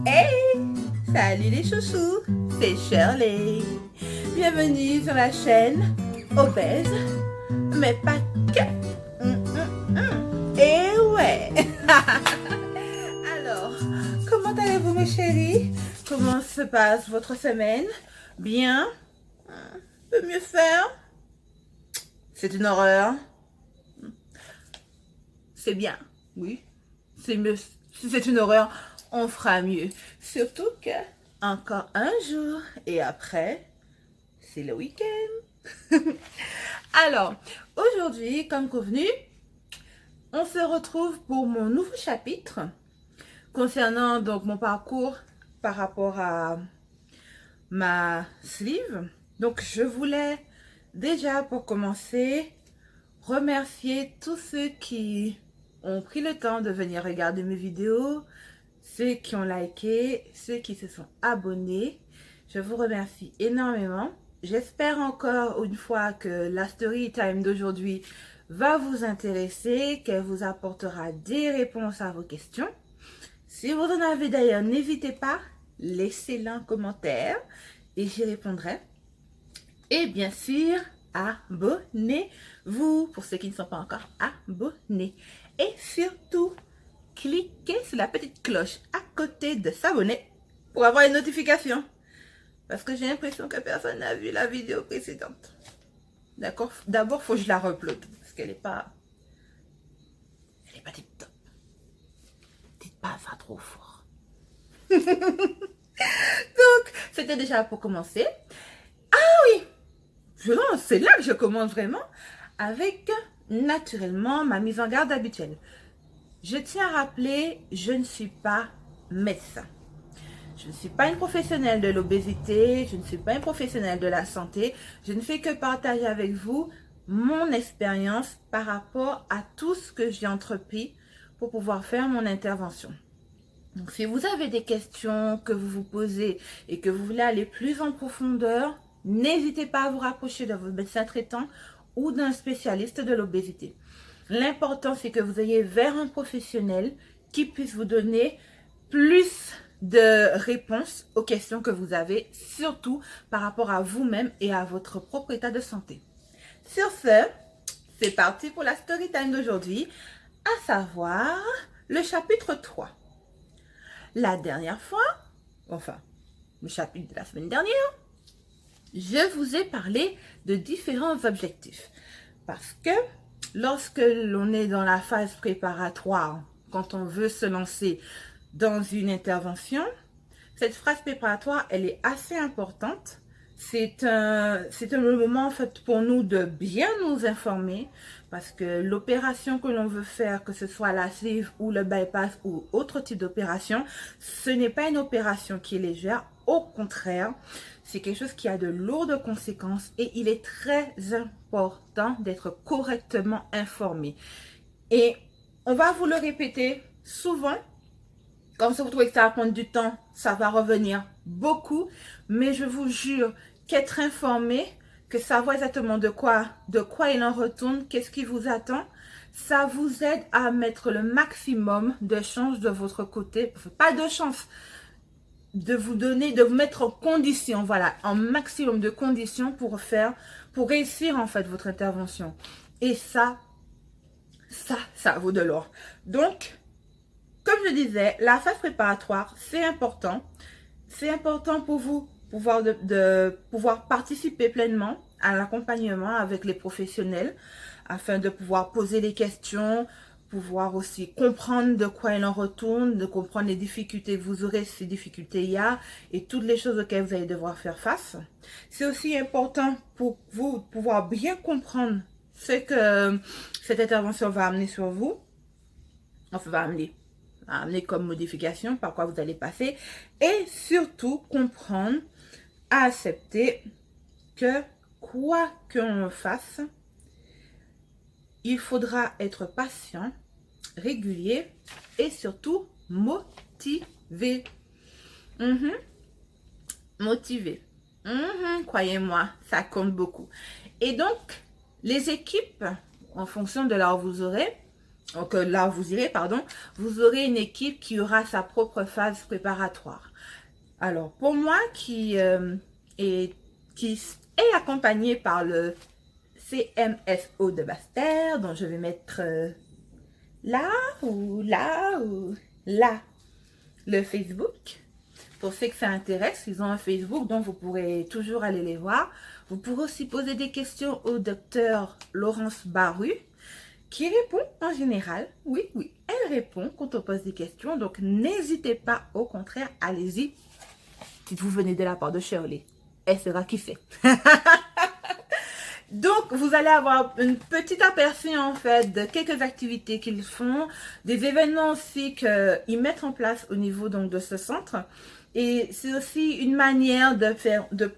Hey! Salut les chouchous, c'est Shirley. Bienvenue sur la chaîne Obèse, mais pas que. Et ouais! Alors, comment allez-vous mes chéris? Comment se passe votre semaine? Bien? Peut mieux faire? C'est une horreur? C'est bien, oui. C'est mieux. Si c'est une horreur, on fera mieux. Surtout que encore un jour et après, c'est le week-end. Alors, aujourd'hui, comme convenu, on se retrouve pour mon nouveau chapitre concernant donc mon parcours par rapport à ma sleeve. Donc, je voulais déjà pour commencer remercier tous ceux qui ont pris le temps de venir regarder mes vidéos, ceux qui ont liké, ceux qui se sont abonnés. Je vous remercie énormément. J'espère encore une fois que la story time d'aujourd'hui va vous intéresser, qu'elle vous apportera des réponses à vos questions. Si vous en avez d'ailleurs, n'hésitez pas, laissez-le en commentaire et j'y répondrai. Et bien sûr, abonnez-vous pour ceux qui ne sont pas encore abonnés. Et surtout, cliquez sur la petite cloche à côté de s'abonner pour avoir les notifications. Parce que j'ai l'impression que personne n'a vu la vidéo précédente. D'accord? D'abord, il faut que je la upload. Parce qu'elle n'est pas... Elle n'est pas tip top. Dites pas ça trop fort. Donc, c'était déjà pour commencer. Ah oui! C'est là que je commence vraiment avec, naturellement, ma mise en garde habituelle. Je tiens à rappeler, je ne suis pas médecin. Je ne suis pas une professionnelle de l'obésité, je ne suis pas une professionnelle de la santé. Je ne fais que partager avec vous mon expérience par rapport à tout ce que j'ai entrepris pour pouvoir faire mon intervention. Donc, si vous avez des questions que vous vous posez et que vous voulez aller plus en profondeur, n'hésitez pas à vous rapprocher de votre médecin traitant ou d'un spécialiste de l'obésité. L'important, c'est que vous ayez vers un professionnel qui puisse vous donner plus de réponses aux questions que vous avez, surtout par rapport à vous-même et à votre propre état de santé. Sur ce, c'est parti pour la story time d'aujourd'hui, à savoir le chapitre 3. La dernière fois, enfin, le chapitre de la semaine dernière, je vous ai parlé de différents objectifs. Parce que lorsque l'on est dans la phase préparatoire, quand on veut se lancer dans une intervention, cette phase préparatoire, elle est assez importante. C'est un moment en fait pour nous de bien nous informer parce que l'opération que l'on veut faire, que ce soit la sleeve ou le bypass ou autre type d'opération, ce n'est pas une opération qui est légère. Au contraire, c'est quelque chose qui a de lourdes conséquences et il est très important d'être correctement informé. Et on va vous le répéter souvent. Comme ça, vous trouvez que ça va prendre du temps, ça va revenir beaucoup. Mais je vous jure qu'être informé, que savoir exactement de quoi il en retourne, qu'est-ce qui vous attend, ça vous aide à mettre le maximum de chance de votre côté. Pas de chance, de vous donner, de vous mettre en condition, voilà, un maximum de conditions pour réussir en fait votre intervention. Et ça vaut de l'or. Donc, comme je disais, la phase préparatoire, c'est important. C'est important pour vous de pouvoir participer pleinement à l'accompagnement avec les professionnels afin de pouvoir poser les questions, pouvoir aussi comprendre de quoi il en retourne, de comprendre les difficultés que vous aurez, ces difficultés il y a et toutes les choses auxquelles vous allez devoir faire face. C'est aussi important pour vous de pouvoir bien comprendre ce que cette intervention va amener sur vous. Enfin, va amener comme modification, par quoi vous allez passer. Et surtout, comprendre, accepter que quoi qu'on fasse, il faudra être patient, régulier et surtout motivé. Motivé. Croyez-moi, ça compte beaucoup. Et donc, les équipes, en fonction de là où vous aurez, Donc là, vous irez, pardon, vous aurez une équipe qui aura sa propre phase préparatoire. Alors, pour moi, est, qui est accompagné par le CMSO de Basse-Terre, dont je vais mettre là ou là le Facebook. Pour ceux que ça intéresse, ils ont un Facebook, donc vous pourrez toujours aller les voir. Vous pourrez aussi poser des questions au docteur Laurence Baru, qui répond en général. Oui, oui, elle répond quand on pose des questions. Donc, n'hésitez pas, au contraire, allez-y. Si vous venez de la part de Shirley, elle sera kiffée. Donc, vous allez avoir un petit aperçu, en fait, de quelques activités qu'ils font, des événements aussi qu'ils mettent en place au niveau donc, de ce centre. Et c'est aussi une manière de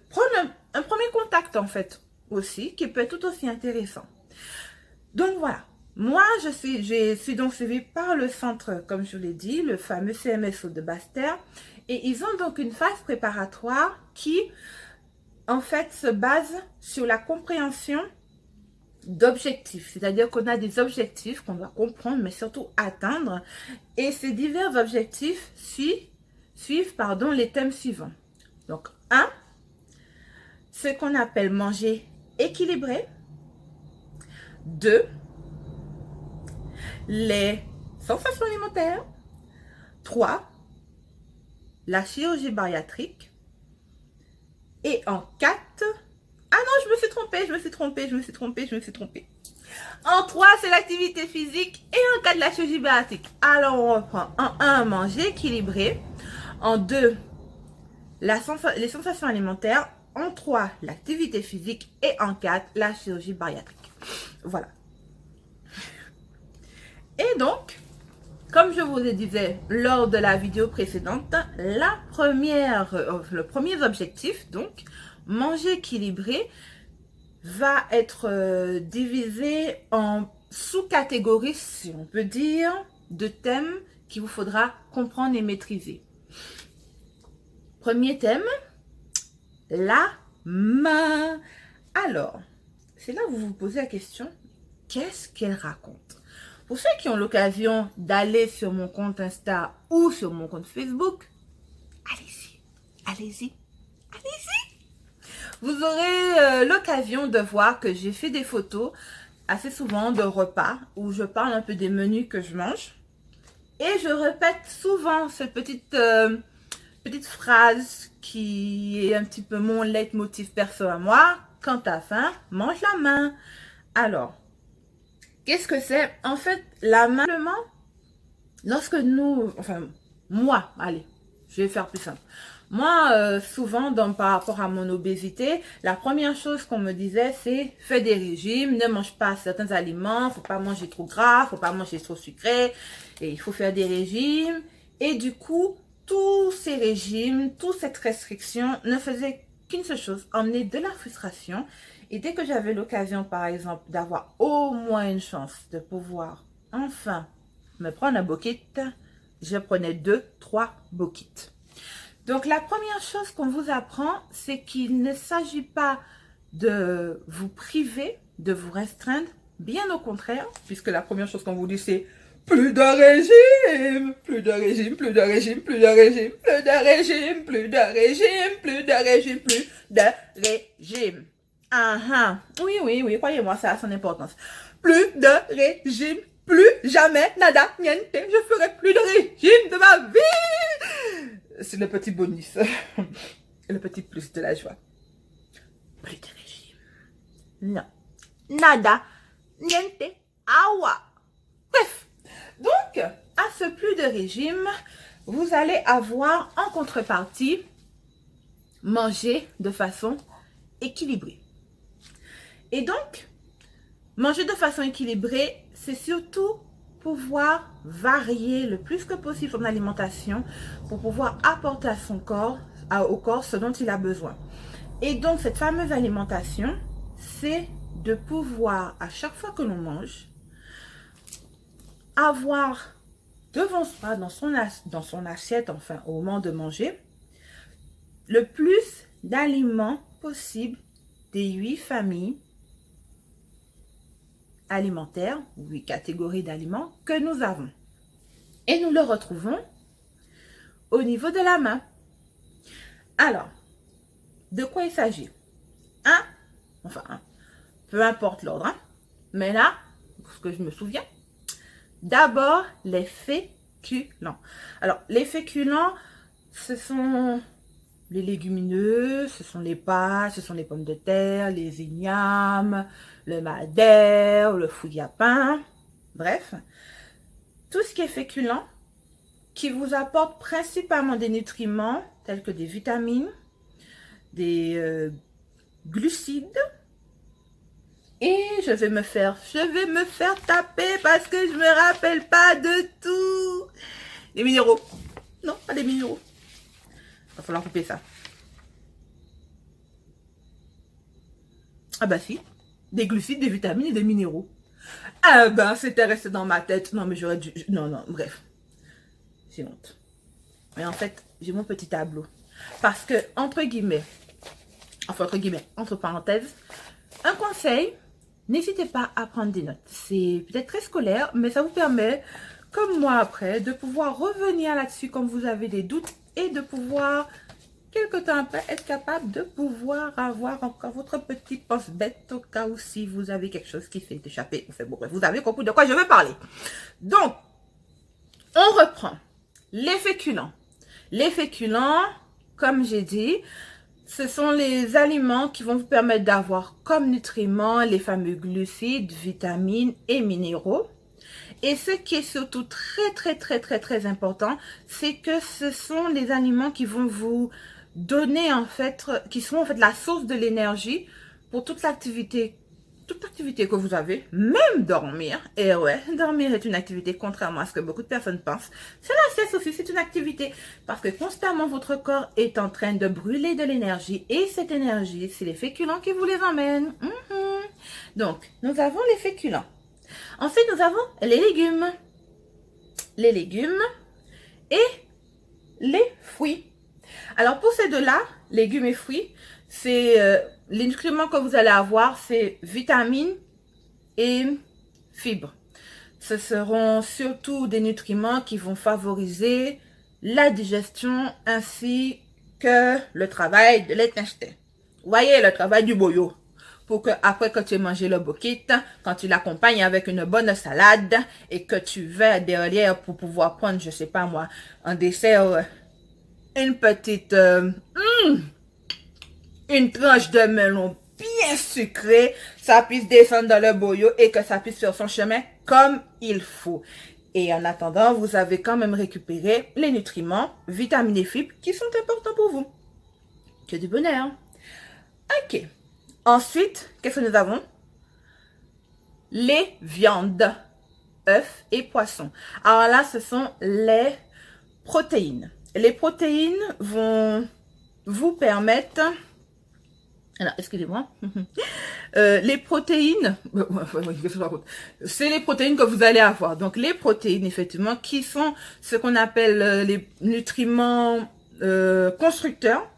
prendre un premier contact, en fait, aussi, qui peut être tout aussi intéressant. Donc, voilà. Moi, je suis donc suivie par le centre, comme je l'ai dit, le fameux CMSO de Basse-Terre. Et ils ont donc une phase préparatoire qui, en fait, se base sur la compréhension d'objectifs. C'est-à-dire qu'on a des objectifs qu'on doit comprendre, mais surtout atteindre. Et ces divers objectifs suivent les thèmes suivants. Donc, 1, ce qu'on appelle manger équilibré. 2, les sensations alimentaires. 3, la chirurgie bariatrique. Et en 4, ah non, je me suis trompée. En 3, c'est l'activité physique. Et en 4, la chirurgie bariatrique. Alors, on reprend. En 1, manger équilibré. En 2, les sensations alimentaires. En 3, l'activité physique. Et en 4, la chirurgie bariatrique. Voilà. Et donc, comme je vous le disais lors de la vidéo précédente, le premier objectif, donc, manger équilibré, va être divisé en sous-catégories, si on peut dire, de thèmes qu'il vous faudra comprendre et maîtriser. Premier thème, la main. Alors, c'est là où vous vous posez la question, qu'est-ce qu'elle raconte? Pour ceux qui ont l'occasion d'aller sur mon compte Insta ou sur mon compte Facebook, allez-y. Vous aurez l'occasion de voir que j'ai fait des photos assez souvent de repas où je parle un peu des menus que je mange. Et je répète souvent cette petite phrase qui est un petit peu mon leitmotiv perso à moi. Quand t'as faim, mange la main. Alors, qu'est-ce que c'est? En fait, la main, lorsque moi, allez, je vais faire plus simple. Moi, souvent, par rapport à mon obésité, la première chose qu'on me disait, c'est fais des régimes, ne mange pas certains aliments, faut pas manger trop gras, faut pas manger trop sucré, et il faut faire des régimes. Et du coup, tous ces régimes, toute cette restriction ne faisaient qu'une seule chose, emmener de la frustration. Et dès que j'avais l'occasion, par exemple, d'avoir au moins une chance de pouvoir enfin me prendre un bokit, je prenais 2, 3 bokits. Donc, la première chose qu'on vous apprend, c'est qu'il ne s'agit pas de vous priver, de vous restreindre, bien au contraire, puisque la première chose qu'on vous dit, c'est plus de régime, plus de régime, plus de régime, plus de régime, plus de régime, plus de régime, plus de régime, plus de régime. Oui, croyez-moi, ça a son importance. Plus de régime, plus jamais, nada, niente, je ferai plus de régime de ma vie. C'est le petit bonus, le petit plus de la joie. Plus de régime. Non. Nada, niente, awa. Bref. Donc, à ce plus de régime, vous allez avoir en contrepartie manger de façon équilibrée. Et donc, manger de façon équilibrée, c'est surtout pouvoir varier le plus que possible son alimentation pour pouvoir apporter à son corps, au corps ce dont il a besoin. Et donc, cette fameuse alimentation, c'est de pouvoir, à chaque fois que l'on mange, avoir devant soi, dans son assiette, enfin, au moment de manger, le plus d'aliments possible des 8 familles alimentaires, 8 catégories d'aliments que nous avons. Et nous le retrouvons au niveau de la main. Alors, de quoi il s'agit? Peu importe l'ordre, hein, mais là, ce que je me souviens, d'abord les féculents. Alors, les féculents, ce sont les légumineux, ce sont les pâtes, ce sont les pommes de terre, les ignames, le madère, le fouillis à pain, bref, tout ce qui est féculent, qui vous apporte principalement des nutriments tels que des vitamines, des glucides. Et je vais me faire taper parce que je me rappelle pas de tout. Les minéraux. Non, pas des minéraux. Il va falloir couper ça. Ah bah si. Des glucides, des vitamines et des minéraux. Ah ben, c'était resté dans ma tête. Non, mais j'aurais dû... Non, bref. J'ai honte. Mais en fait, j'ai mon petit tableau. Parce que, entre parenthèses, un conseil, n'hésitez pas à prendre des notes. C'est peut-être très scolaire, mais ça vous permet, comme moi après, de pouvoir revenir là-dessus quand vous avez des doutes et de pouvoir, quelque temps après, être capable de pouvoir avoir encore votre petit pense-bête au cas où si vous avez quelque chose qui s'est échappé. Enfin bon, vous avez compris de quoi je veux parler. Donc, on reprend les féculents. Les féculents, comme j'ai dit, ce sont les aliments qui vont vous permettre d'avoir comme nutriments les fameux glucides, vitamines et minéraux. Et ce qui est surtout très important, c'est que ce sont les aliments qui vont vous donner qui sont en fait la source de l'énergie pour toute l'activité que vous avez, même dormir. Et ouais, dormir est une activité, contrairement à ce que beaucoup de personnes pensent. C'est la sieste aussi, c'est une activité. Parce que constamment, votre corps est en train de brûler de l'énergie. Et cette énergie, c'est les féculents qui vous les emmènent. Donc, nous avons les féculents. Ensuite, nous avons les légumes. Les légumes et les fruits. Alors, pour ces deux-là, légumes et fruits, c'est... les nutriments que vous allez avoir, c'est vitamines et fibres. Ce seront surtout des nutriments qui vont favoriser la digestion ainsi que le travail de l'intestin. Vous voyez, le travail du boyau. Pour que après que tu aies mangé le bokit, quand tu l'accompagnes avec une bonne salade et que tu vas derrière pour pouvoir prendre, je sais pas moi, un dessert, une petite... une tranche de melon bien sucré, ça puisse descendre dans le boyau et que ça puisse faire son chemin comme il faut. Et en attendant, vous avez quand même récupéré les nutriments, vitamines et fibres qui sont importants pour vous. Que du bonheur. Ok. Ensuite, qu'est-ce que nous avons? Les viandes, œufs et poissons. Alors là, ce sont les protéines. Les protéines vont vous permettre... Alors, excusez-moi. Les protéines, c'est les protéines que vous allez avoir. Donc, les protéines, effectivement, qui sont ce qu'on appelle les nutriments constructeurs.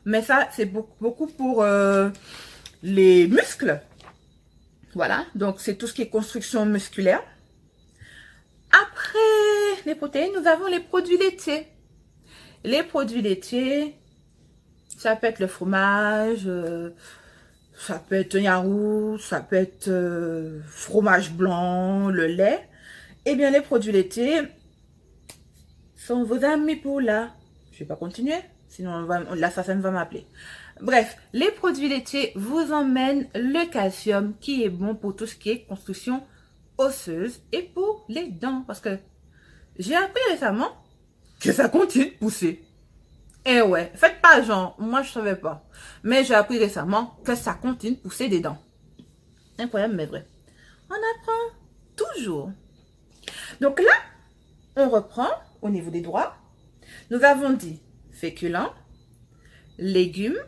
Mais ça, c'est beaucoup pour les muscles. Voilà. Donc, c'est tout ce qui est construction musculaire. Après les protéines, nous avons les produits laitiers. Les produits laitiers... ça peut être le fromage, ça peut être un yaourt, ça peut être fromage blanc, le lait. Eh bien, les produits laitiers sont vos amis pour là. Je ne vais pas continuer, sinon l'assassin va m'appeler. Bref, les produits laitiers vous emmènent le calcium qui est bon pour tout ce qui est construction osseuse et pour les dents. Parce que j'ai appris récemment que ça continue de pousser. Eh ouais, faites pas genre, moi je savais pas. Mais j'ai appris récemment que ça continue de pousser des dents. Incroyable mais vrai. On apprend toujours. Donc là, on reprend au niveau des droits. Nous avons dit féculents, légumes,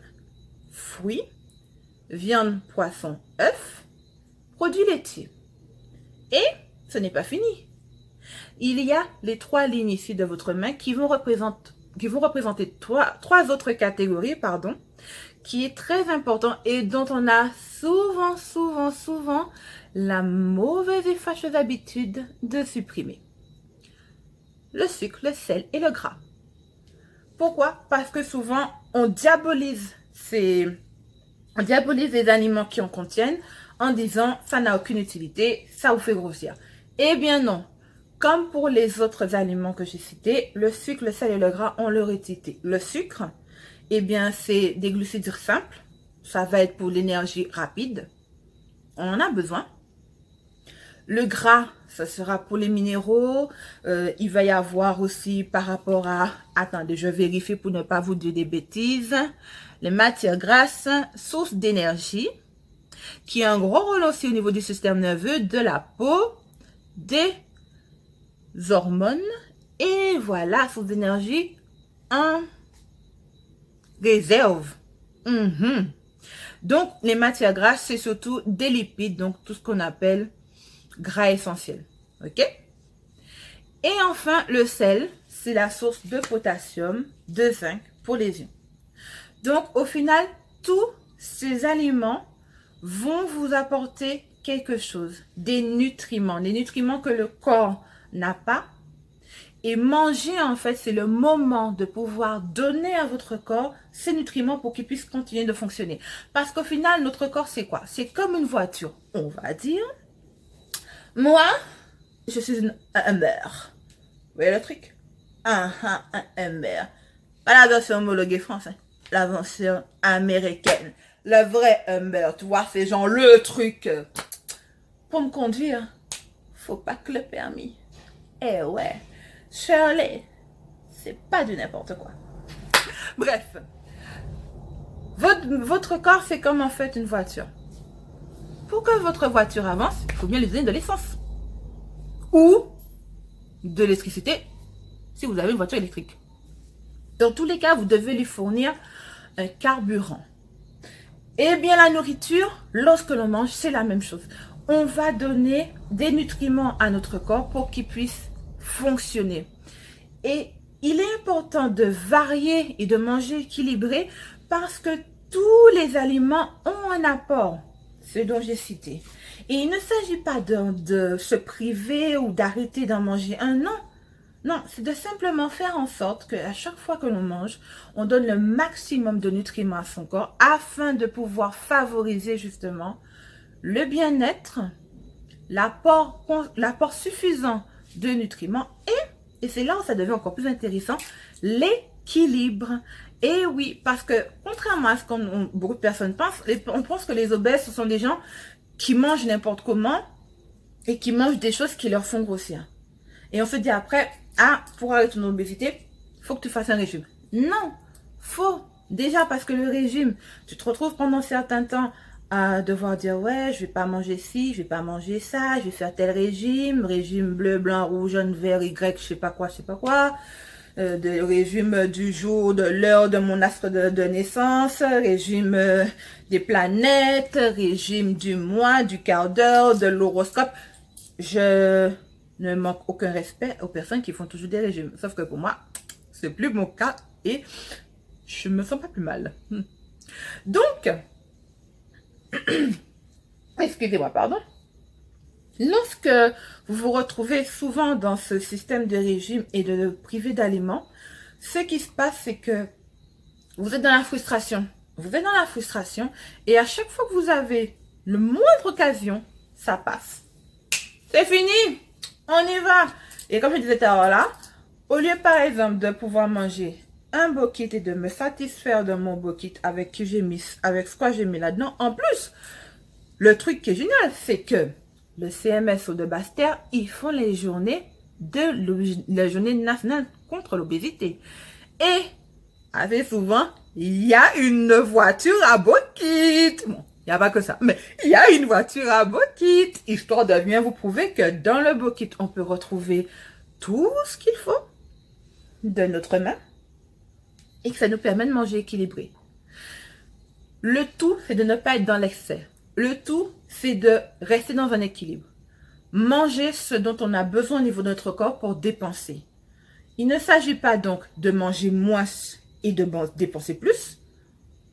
fruits, viande, poisson, œufs, produits laitiers. Et ce n'est pas fini. Il y a les 3 lignes ici de votre main qui vont représenter qui vont représenter trois autres catégories, pardon, qui est très important et dont on a souvent la mauvaise et fâcheuse habitude de supprimer. Le sucre, le sel et le gras. Pourquoi? Parce que souvent, on diabolise les aliments qui en contiennent en disant « ça n'a aucune utilité, ça vous fait grossir ». Eh bien non. Comme pour les autres aliments que j'ai cités, le sucre, le sel et le gras ont leur utilité. Le sucre, eh bien, c'est des glucides simples. Ça va être pour l'énergie rapide. On en a besoin. Le gras, ça sera pour les minéraux. Il va y avoir aussi par rapport à... Attendez, je vérifie pour ne pas vous dire des bêtises. Les matières grasses, source d'énergie, qui a un gros rôle aussi au niveau du système nerveux, de la peau, des hormones. Et voilà, source d'énergie en réserve. Donc, les matières grasses, c'est surtout des lipides, donc tout ce qu'on appelle gras essentiels. OK? Et enfin, le sel, c'est la source de potassium, de zinc pour les yeux. Donc, au final, tous ces aliments vont vous apporter quelque chose, des nutriments que le corps n'a pas. Et manger, en fait, c'est le moment de pouvoir donner à votre corps ces nutriments pour qu'il puisse continuer de fonctionner. Parce qu'au final, notre corps, c'est quoi? C'est comme une voiture, on va dire. Moi, je suis une Hummer. Vous voyez le truc? Un Hummer. Pas la version homologuée française, la version américaine. Le vrai Hummer, tu vois, c'est genre le truc. Pour me conduire, faut pas que le permis. Eh ouais. Shirley, c'est pas du n'importe quoi. Bref, votre corps, c'est comme en fait une voiture. Pour que votre voiture avance, il faut bien lui donner de l'essence. Ou de l'électricité, si vous avez une voiture électrique. Dans tous les cas, vous devez lui fournir un carburant. Eh bien, la nourriture, lorsque l'on mange, c'est la même chose. On va donner des nutriments à notre corps pour qu'il puisse fonctionner. Et il est important de varier et de manger équilibré parce que tous les aliments ont un apport, ce dont j'ai cité. Et il ne s'agit pas de se priver ou d'arrêter d'en manger un, non. Non, c'est de simplement faire en sorte qu'à chaque fois que l'on mange, on donne le maximum de nutriments à son corps afin de pouvoir favoriser justement le bien-être, l'apport suffisant de nutriments et c'est là où ça devient encore plus intéressant, l'équilibre. Et oui, parce que contrairement à ce que beaucoup de personnes pensent, on pense que les obèses, ce sont des gens qui mangent n'importe comment et qui mangent des choses qui leur font grossir. Et on se dit après, ah, pour arrêter ton obésité, il faut que tu fasses un régime. Non, faux. Déjà parce que le régime, tu te retrouves pendant un certain temps à devoir dire, ouais, je vais pas manger ci, je vais pas manger ça, je vais faire tel régime, régime bleu, blanc, rouge, jaune, vert, Y, je sais pas quoi, de régime du jour, de l'heure de mon astre de naissance, régime des planètes, régime du mois, du quart d'heure, de l'horoscope. Je ne manque aucun respect aux personnes qui font toujours des régimes. Sauf que pour moi, c'est plus mon cas et je me sens pas plus mal. Donc, excusez-moi, pardon. Lorsque vous vous retrouvez souvent dans ce système de régime et de le priver d'aliments, ce qui se passe, c'est que vous êtes dans la frustration. Vous êtes dans la frustration et à chaque fois que vous avez le moindre occasion, ça passe. C'est fini, on y va. Et comme je disais tout à l'heure là, au lieu par exemple de pouvoir manger un bokit et de me satisfaire de mon bokit avec ce que j'ai mis là-dedans, en plus, le truc qui est génial, c'est que le CMS ou de Basse-Terre, ils font les journées la journée nationale contre l'obésité. Et assez souvent, il y a une voiture à bokit. Bon, il n'y a pas que ça, mais il y a une voiture à bokit, histoire de bien vous prouver que dans le bokit, on peut retrouver tout ce qu'il faut de notre main et que ça nous permet de manger équilibré. Le tout, c'est de ne pas être dans l'excès. Le tout, c'est de rester dans un équilibre. Manger ce dont on a besoin au niveau de notre corps pour dépenser. Il ne s'agit pas donc de manger moins et de dépenser plus,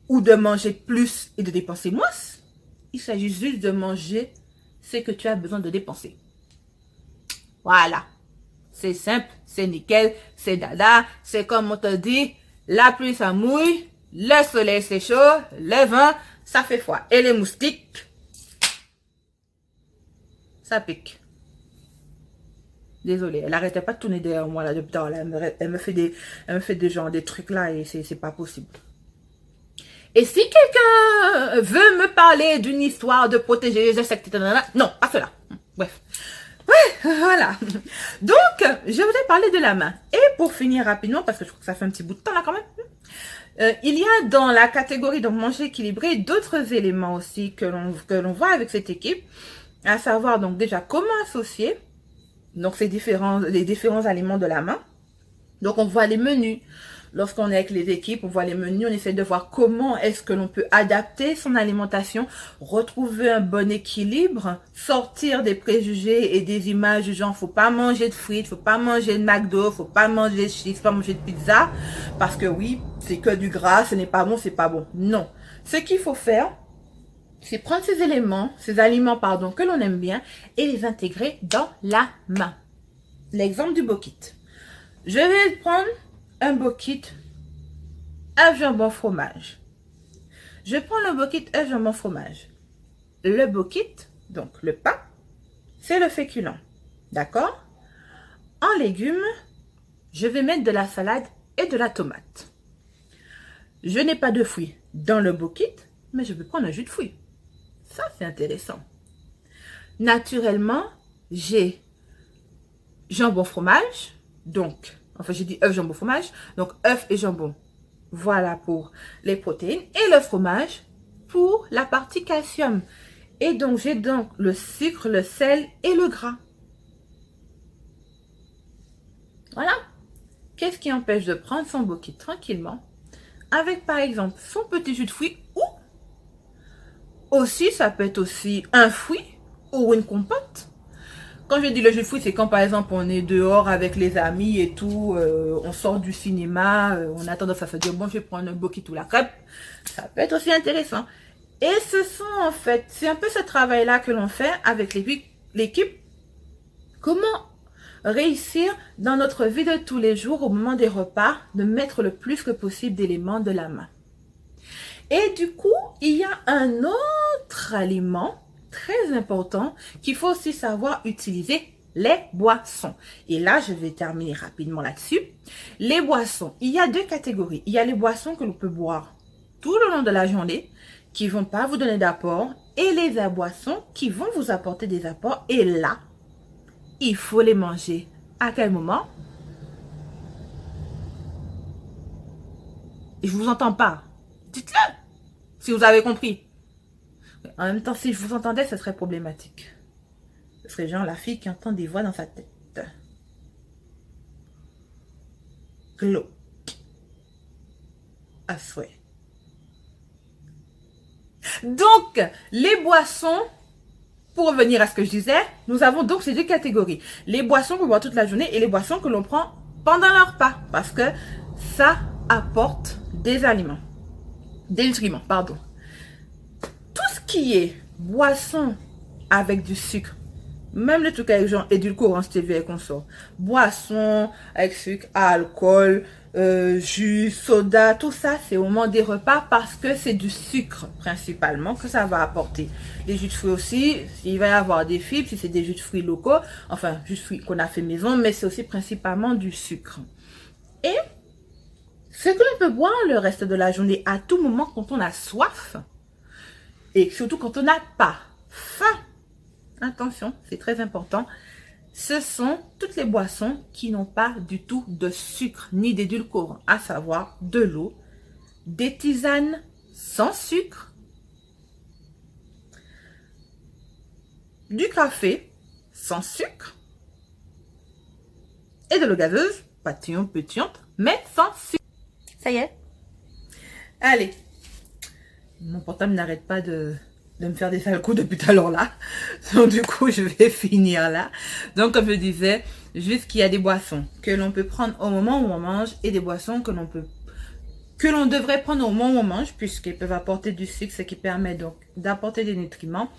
ou de manger plus et de dépenser moins. Il s'agit juste de manger ce que tu as besoin de dépenser. Voilà. C'est simple, c'est nickel, c'est dada, c'est comme on te dit, la pluie ça mouille, le soleil c'est chaud, le vent ça fait froid. Et les moustiques, ça pique. Désolée, elle arrêtait pas de tourner derrière moi là depuis tard. Elle me fait des trucs là et c'est pas possible. Et si quelqu'un veut me parler d'une histoire de protéger les insectes, non, pas cela. Bref. Ouais, voilà. Donc, je voulais parler de la main. Et pour finir rapidement, parce que je trouve que ça fait un petit bout de temps là quand même, il y a dans la catégorie de manger équilibré d'autres éléments aussi que l'on voit avec cette équipe, à savoir donc déjà comment associer donc les différents aliments de la main. Donc on voit les menus. Lorsqu'on est avec les équipes, on voit les menus, on essaie de voir comment est-ce que l'on peut adapter son alimentation, retrouver un bon équilibre, sortir des préjugés et des images du genre, faut pas manger de frites, faut pas manger de McDo, faut pas manger de chips, faut pas manger de pizza, parce que oui, c'est que du gras, ce n'est pas bon, c'est pas bon. Non. Ce qu'il faut faire, c'est prendre ces éléments, ces aliments, pardon, que l'on aime bien et les intégrer dans la main. L'exemple du bokit. Je vais prendre un bokit œuf jambon fromage. Je prends le bokit œuf jambon fromage. Le bokit, donc le pain, c'est le féculent. D'accord? En légumes, je vais mettre de la salade et de la tomate. Je n'ai pas de fruits dans le bokit, mais je vais prendre un jus de fruits. Ça, c'est intéressant. Naturellement, j'ai jambon fromage, donc, enfin j'ai dit œuf jambon fromage, donc œuf et jambon, voilà pour les protéines, et le fromage pour la partie calcium. Et donc j'ai donc le sucre, le sel et le gras. Voilà. Qu'est-ce qui empêche de prendre son bokit tranquillement avec par exemple son petit jus de fruits ou aussi ça peut être aussi un fruit ou une compote. Quand je dis le jus de fruits, c'est quand par exemple on est dehors avec les amis et tout, on sort du cinéma, on a tendance à se dire bon je vais prendre un bokit ou la crêpe. Ça peut être aussi intéressant. Et ce sont en fait, c'est un peu ce travail-là que l'on fait avec l'équipe. Comment réussir dans notre vie de tous les jours au moment des repas de mettre le plus que possible d'éléments de la main. Et du coup, il y a un autre aliment très important qu'il faut aussi savoir utiliser, les boissons. Et là, je vais terminer rapidement là-dessus. Les boissons, il y a deux catégories. Il y a les boissons que l'on peut boire tout le long de la journée qui ne vont pas vous donner d'apport et les boissons qui vont vous apporter des apports. Et là, il faut les manger. À quel moment? Je vous entends pas. Dites-le si vous avez compris. En même temps, si je vous entendais, ce serait problématique. Ce serait genre la fille qui entend des voix dans sa tête. Glauque. À souhait. Donc, les boissons, pour revenir à ce que je disais, nous avons donc ces deux catégories. Les boissons qu'on boit toute la journée et les boissons que l'on prend pendant le repas. Parce que ça apporte des aliments. Des nutriments, pardon. Tout ce qui est boisson avec du sucre, même les trucs avec genre édulcorants, stevia et consort, boisson avec sucre, alcool, jus, soda, tout ça, c'est au moment des repas parce que c'est du sucre principalement que ça va apporter. Les jus de fruits aussi, il va y avoir des fibres, si c'est des jus de fruits locaux, enfin, jus de fruits qu'on a fait maison, mais c'est aussi principalement du sucre. Et ce que l'on peut boire le reste de la journée à tout moment quand on a soif et surtout quand on n'a pas faim. Attention, c'est très important. Ce sont toutes les boissons qui n'ont pas du tout de sucre ni d'édulcorant, à savoir de l'eau, des tisanes sans sucre, du café sans sucre et de l'eau gazeuse, pétillante, mais sans sucre. Ça y est. Allez. Mon portable n'arrête pas de de me faire des sales coups depuis tout à l'heure là. Donc du coup, je vais finir là. Donc comme je disais, juste qu'il y a des boissons que l'on peut prendre au moment où on mange et des boissons que l'on devrait prendre au moment où on mange, puisqu'ils peuvent apporter du sucre, ce qui permet donc d'apporter des nutriments.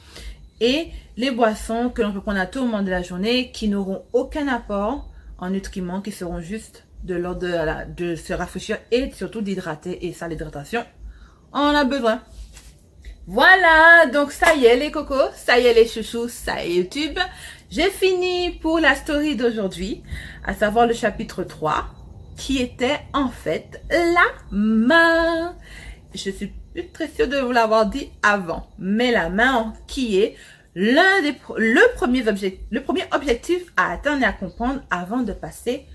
Et les boissons que l'on peut prendre à tout moment de la journée, qui n'auront aucun apport en nutriments, qui seront juste de l'ordre de se rafraîchir et surtout d'hydrater. Et ça, l'hydratation, on en a besoin. Voilà, donc ça y est les cocos, ça y est les chouchous, ça y est YouTube. J'ai fini pour la story d'aujourd'hui, à savoir le chapitre 3, qui était en fait la main. Je suis plus très sûre de vous l'avoir dit avant, mais la main qui est le premier objectif à atteindre et à comprendre avant de passer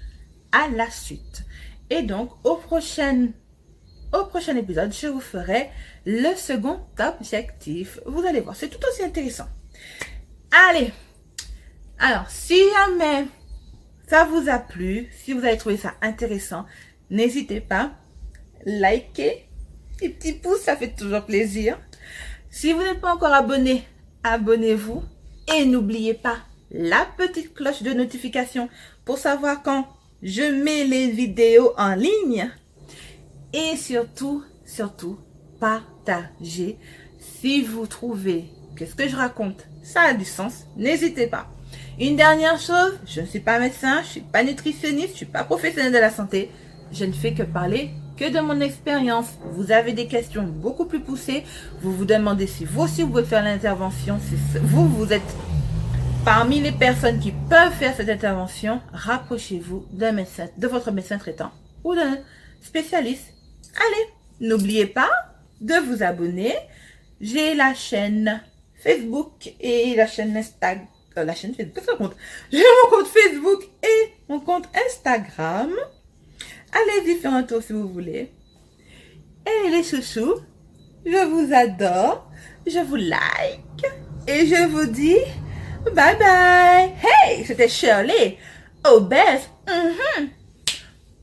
à la suite. Et donc au prochain épisode, je vous ferai le second objectif. Vous allez voir, c'est tout aussi intéressant. Allez, alors si jamais ça vous a plu, si vous avez trouvé ça intéressant, n'hésitez pas, likez, les petits pouces, ça fait toujours plaisir. Si vous n'êtes pas encore abonné, abonnez-vous et n'oubliez pas la petite cloche de notification pour savoir quand je mets les vidéos en ligne. Et surtout, partagez. Si vous trouvez que ce que je raconte, ça a du sens, n'hésitez pas. Une dernière chose, je ne suis pas médecin, je ne suis pas nutritionniste, je ne suis pas professionnelle de la santé. Je ne fais que parler que de mon expérience. Vous avez des questions beaucoup plus poussées. Vous vous demandez si vous aussi vous pouvez faire l'intervention. Si vous êtes parmi les personnes qui peuvent faire cette intervention, rapprochez-vous d'un médecin, de votre médecin traitant ou d'un spécialiste. Allez, n'oubliez pas de vous abonner. J'ai la chaîne Facebook et la chaîne Instagram. La chaîne Facebook, qu'est-ce que compte? J'ai mon compte Facebook et mon compte Instagram. Allez-y faire un tour si vous voulez. Et les chouchous, je vous adore, je vous like et je vous dis bye bye. Hey, c'était Shirley, obèse,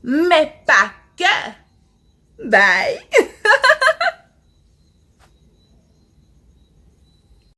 mais pas que. Bye.